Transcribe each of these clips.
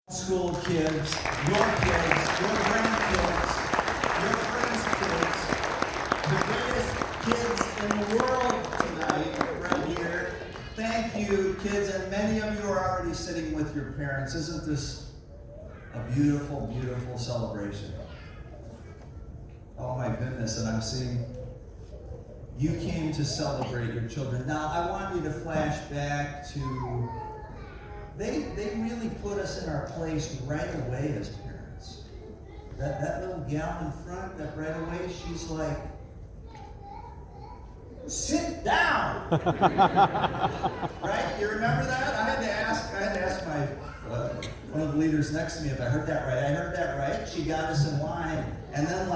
School kids, your grandkids, your friends' kids, the greatest kids in the world tonight, right here. Thank you, kids, and many of you are already sitting with your parents. Isn't this a beautiful, beautiful celebration? Oh my goodness, and I'm seeing you came to celebrate your children. Now, I want you to flash back to They really put us in our place right away as parents. That little gal in front, that right away, she's like, sit down! Right? You remember that? I had to ask my one of the leaders next to me if I heard that right. I heard that right. She got us in line. And then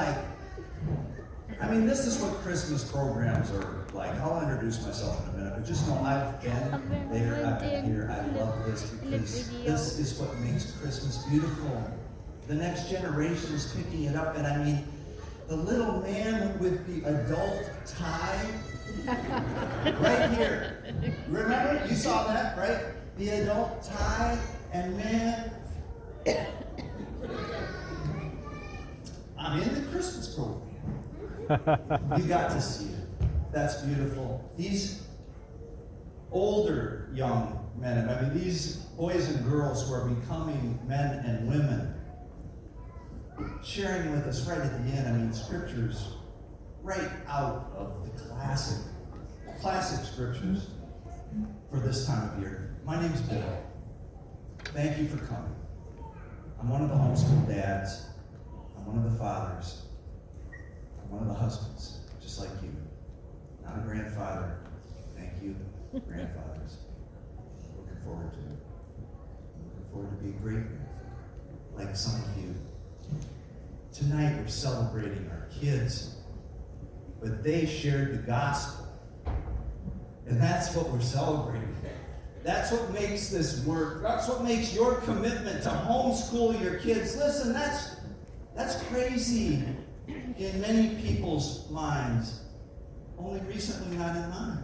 this is what Christmas programs are like. I'll introduce myself in a minute, but just know I've been there, I've been here. I love this because this is what makes Christmas beautiful. The next generation is picking it up, and the little man with the adult tie, right here. Remember? You saw that, right? The adult tie, and man, I'm in the Christmas program. You got to see it. That's beautiful. These older young men, these boys and girls who are becoming men and women, sharing with us right at the end, scriptures right out of the classic scriptures for this time of year. My name's Bill. Thank you for coming. I'm one of the homeschool dads. I'm one of the fathers. I'm one of the husbands, just like you. Not a grandfather. Thank you, grandfathers. Looking forward to it. Looking forward to be a great grandfather, like some of you. Tonight we're celebrating our kids, but they shared the gospel. And that's what we're celebrating. That's what makes this work. That's what makes your commitment to homeschool your kids. Listen, that's crazy in many people's minds. Only recently, not in mine.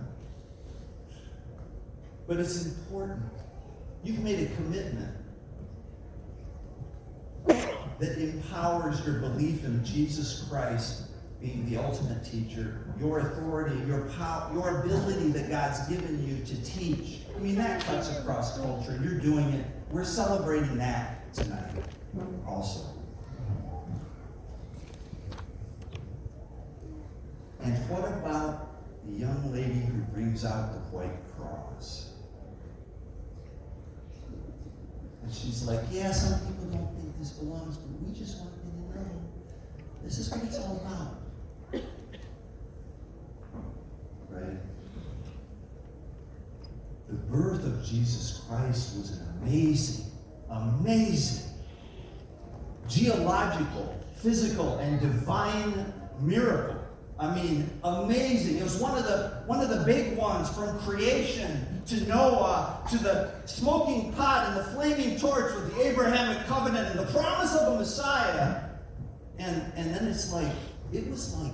But it's important. You've made a commitment that empowers your belief in Jesus Christ being the ultimate teacher, your authority, your power, your ability that God's given you to teach. That cuts across culture. You're doing it. We're celebrating that tonight also. And what about the young lady who brings out the white cross? And she's like, yeah, some people don't think this belongs, but we just want you to know this is what it's all about. Right? The birth of Jesus Christ was an amazing, geological, physical, and divine miracle. Amazing. It was one of the big ones, from creation to Noah to the smoking pot and the flaming torch with the Abrahamic covenant and the promise of a Messiah. And then it was like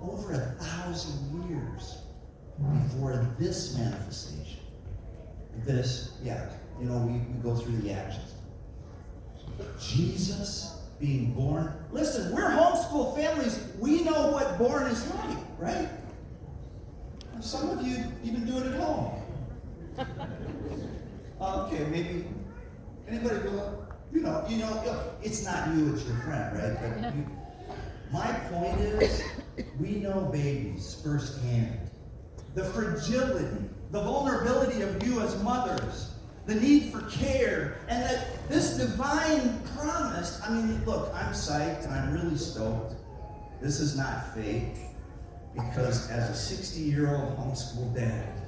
over 1,000 years before this manifestation. We go through the actions. Jesus being born. Listen, we're homeschool families. We know what born is like, right? Some of you even do it at home. Okay, maybe anybody go? It's not you, it's your friend, right? But my point is, we know babies firsthand. The fragility, the vulnerability of you as mothers, the need for care, and that this divine promise, look, I'm psyched and I'm really stoked. This is not fake, because as a 60-year-old homeschool dad,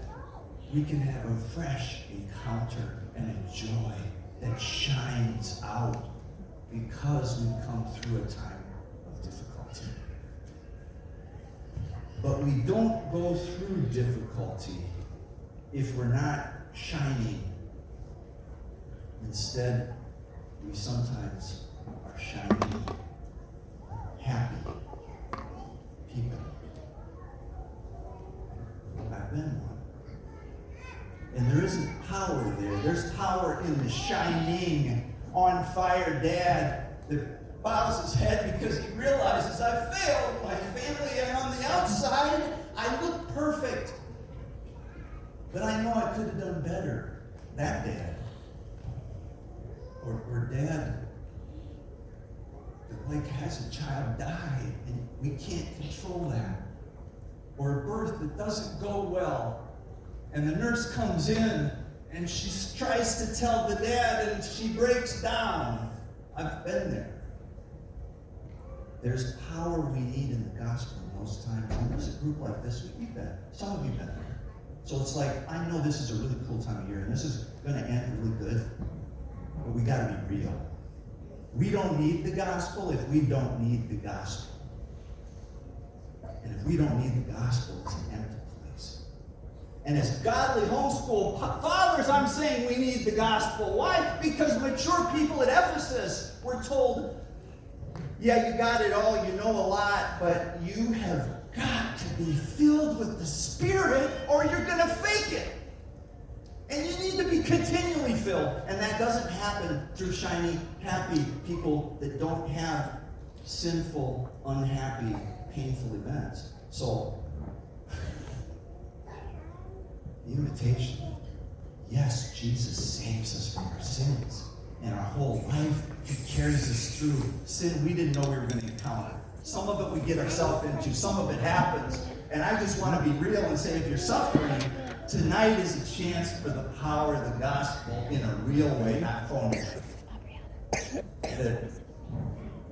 we can have a fresh encounter and a joy that shines out because we've come through a time of difficulty. But we don't go through difficulty if we're not shining. Instead, we sometimes are shining, happy people. I've been one. And there isn't power there. There's power in the shining on fire dad that bows his head because he realizes I failed my family, and on the outside I look perfect. But I know I could have done better. That dad. Or dad that like has a child die and we can't control that. Or a birth that doesn't go well and the nurse comes in and she tries to tell the dad and she breaks down. I've been there. There's power we need in the gospel in those times. And there's a group like this, we've been. Some of you have been there. So it's like, I know this is a really cool time of year and this is going to end really good. But we got to be real. We don't need the gospel if we don't need the gospel. And if we don't need the gospel, it's an empty place. And as godly homeschool fathers, I'm saying we need the gospel. Why? Because mature people at Ephesus were told, yeah, you got it all, you know a lot, but you have got to be filled with the Spirit or you're going to fake it. And you need to be continually filled. And that doesn't happen through shiny, happy people that don't have sinful, unhappy, painful events. So, the invitation, yes, Jesus saves us from our sins. And our whole life, He carries us through sin we didn't know we were going to encounter. Some of it we get ourselves into. Some of it happens. And I just want to be real and say, if you're suffering, tonight is a chance for the power of the gospel in a real way, not phony. That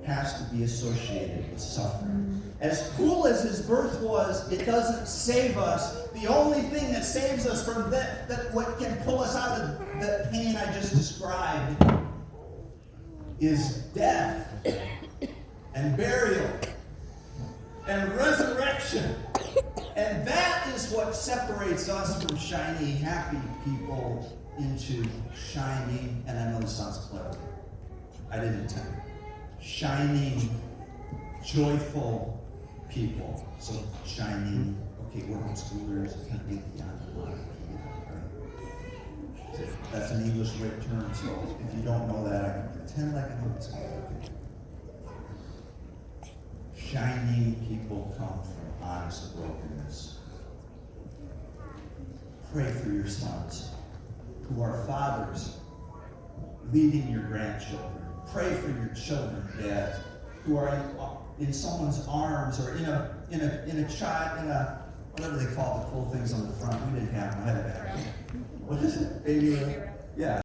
has to be associated with suffering. As cool as His birth was, it doesn't save us. The only thing that saves us from that what can pull us out of the pain I just described, is death and burial and resurrection. And that is what separates us from shiny, happy people into shining, and I know this sounds clever. I didn't intend it. Shining, joyful people. So shining, okay, we're homeschoolers, kind of get beyond a lot of people, right? That's an English word term, so if you don't know that, I can pretend like I know it's okay. Shining people come from honest brokenness. Pray for your sons who are fathers leading your grandchildren. Pray for your children, dads, who are in someone's arms or in a child, whatever they call the cool things on the front. We didn't have them. I had it back. What is it? Baby? Yeah.